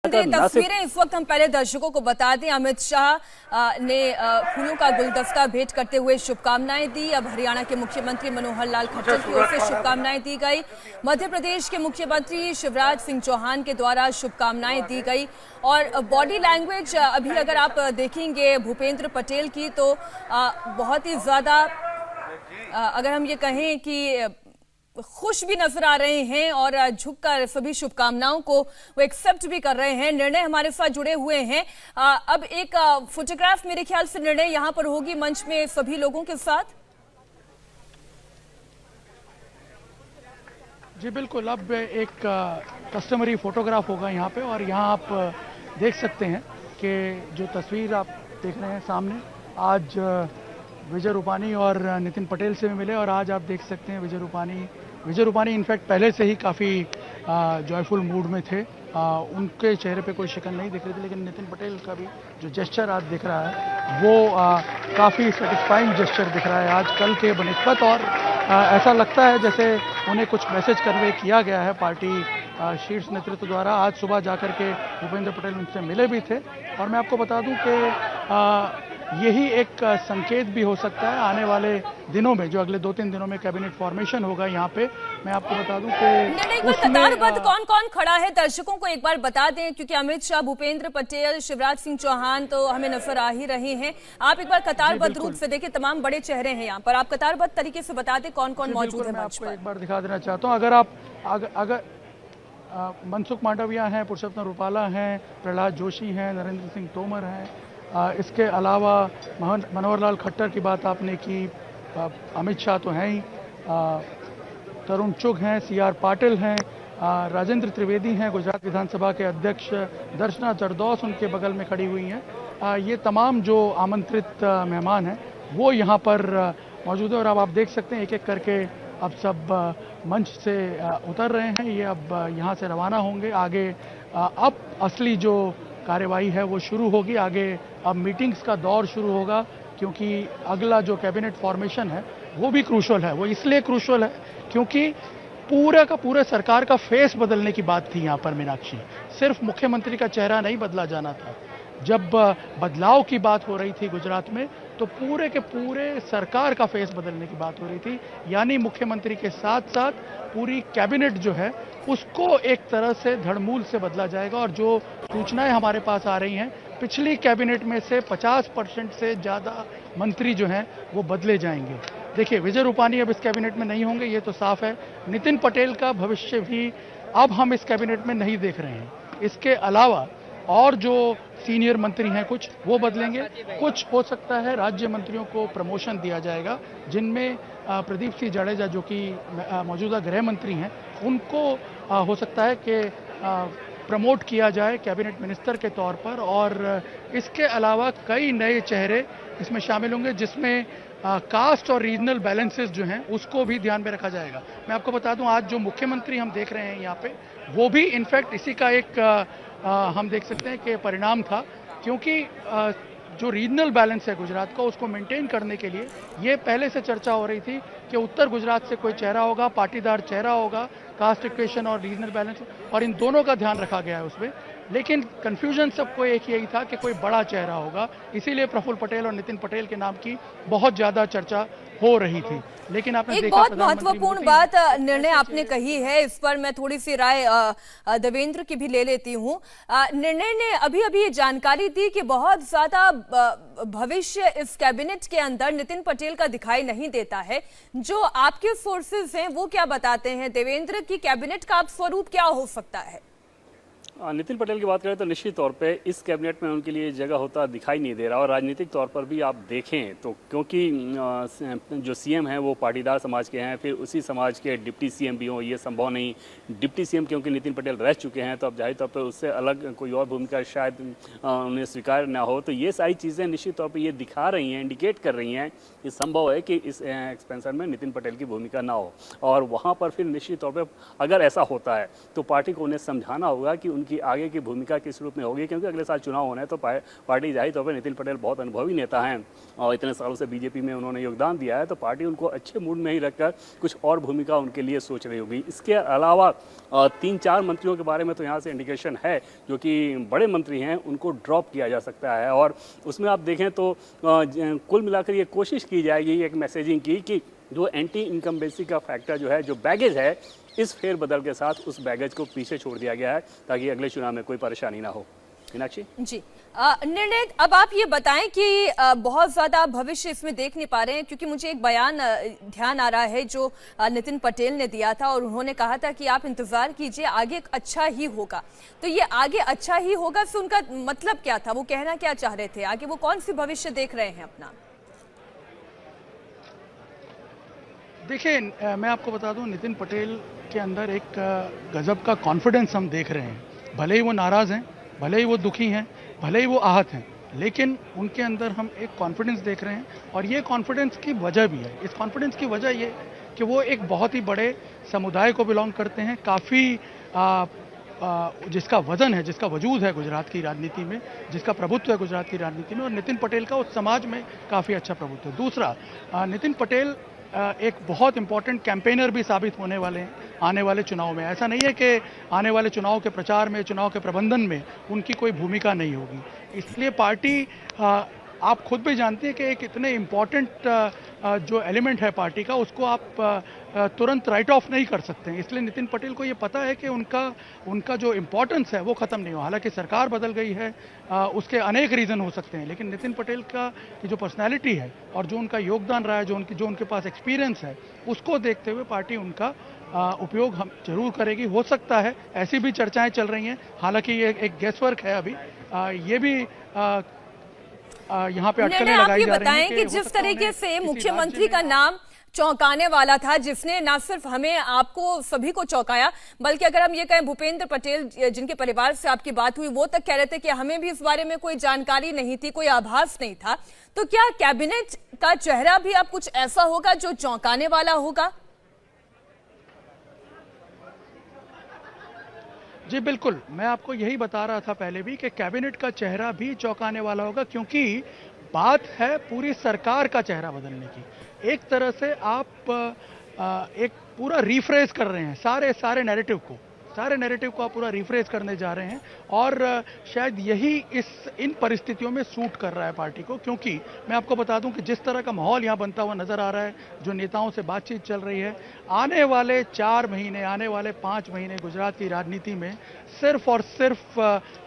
तस्वीरें इस वक्त हम पहले दर्शकों को बता दें, अमित शाह ने फूलों का गुलदस्ता भेंट करते हुए शुभकामनाएं दी। अब हरियाणा के मुख्यमंत्री मनोहर लाल खट्टर की ओर से शुभकामनाएं दी गई। मध्य प्रदेश के मुख्यमंत्री शिवराज सिंह चौहान के द्वारा शुभकामनाएं दी गई। और बॉडी लैंग्वेज अभी अगर आप देखेंगे भूपेंद्र पटेल की, तो बहुत ही ज्यादा अगर हम ये कहें कि खुश भी नजर आ रहे हैं और झुककर सभी शुभकामनाओं को वो एक्सेप्ट भी कर रहे हैं। निर्णय हमारे साथ जुड़े हुए हैं। अब एक फोटोग्राफ मेरे ख्याल से निर्णय यहां पर होगी मंच में सभी लोगों के साथ। जी बिल्कुल, अब एक कस्टमरी फोटोग्राफ होगा यहाँ पे, और यहाँ आप देख सकते हैं कि जो तस्वीर आप देख रहे हैं सामने, आज विजय रूपानी और नितिन पटेल से भी मिले। और आज आप देख सकते हैं विजय रूपानी इनफैक्ट पहले से ही काफ़ी जॉयफुल मूड में थे। उनके चेहरे पे कोई शिकन नहीं दिख रही थी, लेकिन नितिन पटेल का भी जो जेस्चर आज दिख रहा है वो काफ़ी सेटिस्फाइंग जेस्चर दिख रहा है आज कल के बनिस्बत। और ऐसा लगता है जैसे उन्हें कुछ मैसेज कन्वे किया गया है पार्टी शीर्ष नेतृत्व द्वारा। आज सुबह जाकर के भूपेंद्र पटेल उनसे मिले भी थे। और मैं आपको बता दूं कि यही एक संकेत भी हो सकता है आने वाले दिनों में, जो अगले 2-3 दिनों में कैबिनेट फॉर्मेशन होगा यहाँ पे। मैं आपको बता दूं कि कतारबद्ध कौन कौन खड़ा है दर्शकों को एक बार बता दें, क्योंकि अमित शाह, भूपेंद्र पटेल, शिवराज सिंह चौहान तो हमें नजर आ ही रहे हैं। आप एक बार कतारबद्ध रूप से देखिए, तमाम बड़े चेहरे हैं यहाँ पर। आप कतारबद्ध तरीके से बता दें कौन कौन मौजूद है मंच पर। एक बार दिखा देना चाहता हूँ। अगर मनसुख मांडविया हैं, पुरुषोत्तम रूपाला हैं, प्रहलाद जोशी हैं, नरेंद्र सिंह तोमर हैं, इसके अलावा मनोहर लाल खट्टर की बात आपने की, अमित शाह तो हैं ही, तरुण चुग हैं, CR पाटिल हैं, राजेंद्र त्रिवेदी हैं, गुजरात विधानसभा के अध्यक्ष, दर्शना जरदौस उनके बगल में खड़ी हुई हैं। ये तमाम जो आमंत्रित मेहमान हैं वो यहाँ पर मौजूद है। और अब आप देख सकते हैं एक एक करके अब सब मंच से उतर रहे हैं। ये अब यहाँ से रवाना होंगे आगे। अब असली जो कार्यवाही है वो शुरू होगी आगे। अब मीटिंग्स का दौर शुरू होगा, क्योंकि अगला जो कैबिनेट फॉर्मेशन है वो भी क्रूशल है। वो इसलिए क्रूशल है क्योंकि पूरा का पूरा सरकार का फेस बदलने की बात थी यहाँ पर मीनाक्षी। सिर्फ मुख्यमंत्री का चेहरा नहीं बदला जाना था। जब बदलाव की बात हो रही थी गुजरात में, तो पूरे के पूरे सरकार का फेस बदलने की बात हो रही थी। यानी मुख्यमंत्री के साथ साथ पूरी कैबिनेट जो है उसको एक तरह से धड़मूल से बदला जाएगा। और जो सूचनाएं हमारे पास आ रही हैं, पिछली कैबिनेट में से 50% से ज़्यादा मंत्री जो हैं वो बदले जाएंगे। देखिए, विजय रूपानी अब इस कैबिनेट में नहीं होंगे, ये तो साफ है। नितिन पटेल का भविष्य भी अब हम इस कैबिनेट में नहीं देख रहे हैं। इसके अलावा और जो सीनियर मंत्री हैं कुछ वो बदलेंगे। कुछ हो सकता है राज्य मंत्रियों को प्रमोशन दिया जाएगा, जिनमें प्रदीप सिंह जाडेजा जो कि मौजूदा गृह मंत्री हैं, उनको हो सकता है कि प्रमोट किया जाए कैबिनेट मिनिस्टर के तौर पर। और इसके अलावा कई नए चेहरे इसमें शामिल होंगे, जिसमें कास्ट और रीजनल बैलेंसेस जो हैं उसको भी ध्यान में रखा जाएगा। मैं आपको बता दूं, आज जो मुख्यमंत्री हम देख रहे हैं यहाँ पे, वो भी इनफैक्ट इसी का एक हम देख सकते हैं कि परिणाम था। क्योंकि जो रीजनल बैलेंस है गुजरात का, उसको मेंटेन करने के लिए ये पहले से चर्चा हो रही थी कि उत्तर गुजरात से कोई चेहरा होगा, पाटीदार चेहरा होगा, कास्ट इक्वेशन और रीजनल बैलेंस, और इन दोनों का ध्यान रखा गया है उसमें। लेकिन कंफ्यूजन सबको एक यही था कि कोई बड़ा चेहरा होगा, इसीलिए प्रफुल्ल पटेल और नितिन पटेल के नाम की बहुत ज्यादा चर्चा हो रही थी। लेकिन आपने एक बहुत महत्वपूर्ण बात निर्णय आपने कही है, इस पर मैं थोड़ी सी राय देवेंद्र की भी ले लेती हूँ। निर्णय ने अभी अभी ये जानकारी दी कि बहुत ज्यादा भविष्य इस कैबिनेट के अंदर नितिन पटेल का दिखाई नहीं देता है। जो आपके सोर्सेज हैं वो क्या बताते हैं देवेंद्र, की कैबिनेट का अब स्वरूप क्या हो सकता है? नितिन पटेल की बात करें तो निश्चित तौर पे इस कैबिनेट में उनके लिए जगह होता दिखाई नहीं दे रहा। और राजनीतिक तौर पर भी आप देखें तो, क्योंकि जो सीएम हैं वो पाटीदार समाज के हैं, फिर उसी समाज के डिप्टी सीएम भी हों, ये संभव नहीं। डिप्टी सीएम क्योंकि नितिन पटेल रह चुके हैं, तो अब जाहिर तौर पर उससे अलग कोई और भूमिका शायद उन्हें स्वीकार ना हो। तो ये सारी चीज़ें निश्चित तौर पर ये दिखा रही हैं, इंडिकेट कर रही हैं कि संभव है कि इस एक्सपेंशन में नितिन पटेल की भूमिका ना हो। और वहाँ पर फिर निश्चित तौर पर अगर ऐसा होता है तो पार्टी को उन्हें समझाना होगा कि उनकी आगे की भूमिका किस रूप में होगी, क्योंकि अगले साल चुनाव होना है। तो पार्टी जाहिर तौर पर नितिन पटेल बहुत अनुभवी नेता हैं और इतने सालों से बीजेपी में उन्होंने योगदान दिया है, तो पार्टी उनको अच्छे मूड में ही रखकर कुछ और भूमिका उनके लिए सोच रही होगी। इसके अलावा 3-4 मंत्रियों के बारे में तो यहाँ से इंडिकेशन है जो कि बड़े मंत्री हैं उनको ड्रॉप किया जा सकता है, और उसमें आप देखें तो कुल मिलाकर ये कोशिश की जाएगी एक मैसेजिंग की कि जो एंटी इनकम्बेंसी का फैक्टर जो है, जो बैगेज है, इस फेरबदल के साथ उस बैगेज को पीछे छोड़ दिया गया है ताकि अगले चुनाव में कोई परेशानी ना हो। मीनाक्षी जी, निर्णय अब आप ये बताएं कि बहुत ज्यादा भविष्य इसमें देख नहीं पा रहे हैं, क्योंकि मुझे एक बयान ध्यान आ रहा है जो नितिन पटेल ने दिया था और उन्होंने कहा था कि आप इंतजार कीजिए, आगे अच्छा ही होगा। तो ये आगे अच्छा ही होगा से उनका मतलब क्या था, वो कहना क्या चाह रहे थे, आगे वो कौन सी भविष्य देख रहे हैं अपना? देखिए, मैं आपको बता दूं, नितिन पटेल के अंदर एक गजब का कॉन्फिडेंस हम देख रहे हैं। भले ही वो नाराज हैं, भले ही वो दुखी हैं, भले ही वो आहत हैं, लेकिन उनके अंदर हम एक कॉन्फिडेंस देख रहे हैं। और ये कॉन्फिडेंस की वजह भी है। इस कॉन्फिडेंस की वजह ये कि वो एक बहुत ही बड़े समुदाय को बिलोंग करते हैं, काफ़ी जिसका वजन है, जिसका वजूद है गुजरात की राजनीति में, जिसका प्रभुत्व है गुजरात की राजनीति में, और नितिन पटेल का उस समाज में काफ़ी अच्छा प्रभुत्व है। दूसरा, नितिन पटेल एक बहुत इंपॉर्टेंट कैंपेनर भी साबित होने वाले हैं आने वाले चुनाव में। ऐसा नहीं है कि आने वाले चुनाव के प्रचार में, चुनाव के प्रबंधन में उनकी कोई भूमिका नहीं होगी। इसलिए पार्टी, आप खुद भी जानते हैं कि एक इतने इम्पॉर्टेंट जो एलिमेंट है पार्टी का, उसको आप तुरंत राइट ऑफ नहीं कर सकते हैं। इसलिए नितिन पटेल को ये पता है कि उनका जो इम्पोर्टेंस है वो ख़त्म नहीं हुआ। हालांकि सरकार बदल गई है, उसके अनेक रीज़न हो सकते हैं, लेकिन नितिन पटेल की जो पर्सनैलिटी है और जो उनका योगदान रहा है, जो उनके पास एक्सपीरियंस है, उसको देखते हुए पार्टी उनका उपयोग हम जरूर करेगी। हो सकता है ऐसी भी चर्चाएं चल रही हैं, हालांकि ये एक गेस वर्क है अभी। ये भी यहाँ पे अटकलें लगाई जा रही हैं कि जिस तरीके से मुख्यमंत्री का नाम चौंकाने वाला था, जिसने न सिर्फ हमें, आपको, सभी को चौंकाया, बल्कि अगर हम ये कहें भूपेंद्र पटेल जिनके परिवार से आपकी बात हुई, वो तक कह रहे थे कि हमें भी इस बारे में कोई जानकारी नहीं थी, कोई आभास नहीं था। तो क्या कैबिनेट का चेहरा भी अब कुछ ऐसा होगा जो चौंकाने वाला होगा? जी बिल्कुल, मैं आपको यही बता रहा था पहले भी कि कैबिनेट का चेहरा भी चौंकाने वाला होगा, क्योंकि बात है पूरी सरकार का चेहरा बदलने की। एक तरह से आप एक पूरा रिफ्रेश कर रहे हैं सारे नैरेटिव को आप पूरा रिफ्रेश करने जा रहे हैं, और शायद यही इन परिस्थितियों में सूट कर रहा है पार्टी को। क्योंकि मैं आपको बता दूं कि जिस तरह का माहौल यहाँ बनता हुआ नजर आ रहा है, जो नेताओं से बातचीत चल रही है, आने वाले 4 महीने, आने वाले 5 महीने गुजरात की राजनीति में सिर्फ और सिर्फ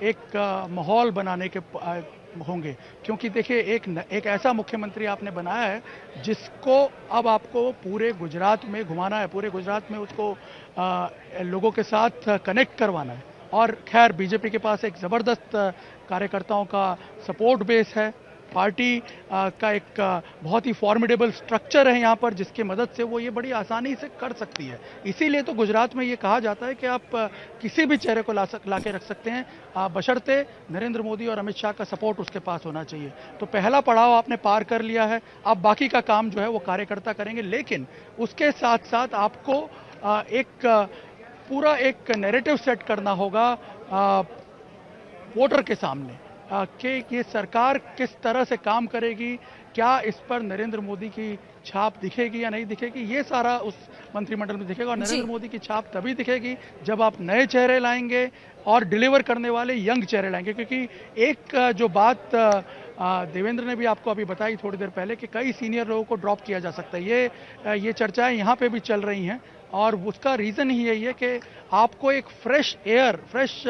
एक माहौल बनाने के होंगे। क्योंकि देखिए, एक ऐसा मुख्यमंत्री आपने बनाया है जिसको अब आपको पूरे गुजरात में घुमाना है, पूरे गुजरात में उसको लोगों के साथ कनेक्ट करवाना है। और खैर, बीजेपी के पास एक ज़बरदस्त कार्यकर्ताओं का सपोर्ट बेस है, पार्टी का एक बहुत ही फॉर्मिडेबल स्ट्रक्चर है यहाँ पर, जिसकी मदद से वो ये बड़ी आसानी से कर सकती है। इसीलिए तो गुजरात में ये कहा जाता है कि आप किसी भी चेहरे को ला के रख सकते हैं, बशर्ते नरेंद्र मोदी और अमित शाह का सपोर्ट उसके पास होना चाहिए। तो पहला पड़ाव आपने पार कर लिया है, अब बाकी का काम जो है वो कार्यकर्ता करेंगे। लेकिन उसके साथ साथ आपको पूरा एक नैरेटिव सेट करना होगा वोटर के सामने कि ये सरकार किस तरह से काम करेगी, क्या इस पर नरेंद्र मोदी की छाप दिखेगी या नहीं दिखेगी, ये सारा उस मंत्रिमंडल में दिखेगा। और नरेंद्र मोदी की छाप तभी दिखेगी जब आप नए चेहरे लाएंगे और डिलीवर करने वाले यंग चेहरे लाएंगे। क्योंकि एक जो बात देवेंद्र ने भी आपको अभी बताई थोड़ी देर पहले कि कई सीनियर लोगों को ड्रॉप किया जा सकता है, ये चर्चाएं यहाँ पे भी चल रही हैं, और उसका रीजन ही यही है कि आपको एक fresh air, fresh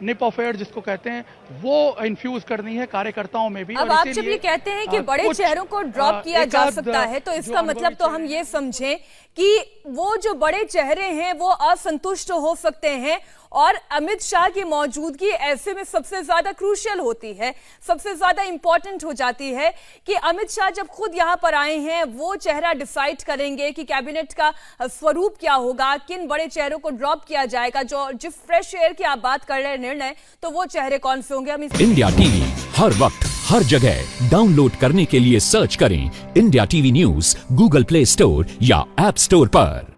nib of air जिसको कहते हैं, वो इन्फ्यूज करनी है कार्यकर्ताओं में भी। अब आप जब ये कहते हैं कि बड़े चेहरों को ड्रॉप किया जा सकता है, तो इसका मतलब तो हम ये समझें कि वो जो बड़े चेहरे हैं वो असंतुष्ट हो सकते हैं, और अमित शाह की मौजूदगी ऐसे में सबसे ज्यादा क्रूशियल होती है, सबसे ज्यादा इंपॉर्टेंट हो जाती है कि अमित शाह जब खुद यहां पर आए हैं, वो चेहरा डिसाइड करेंगे कि कैबिनेट का स्वरूप क्या होगा, किन बड़े चेहरों को ड्रॉप किया जाएगा। जो जिस फ्रेश एयर की आप बात कर रहे हैं निर्णय, तो वो चेहरे कौन से होंगे? हम इंडिया टीवी हर वक्त हर जगह डाउनलोड करने के लिए सर्च करें India TV news Google play store या ऐप स्टोर पर।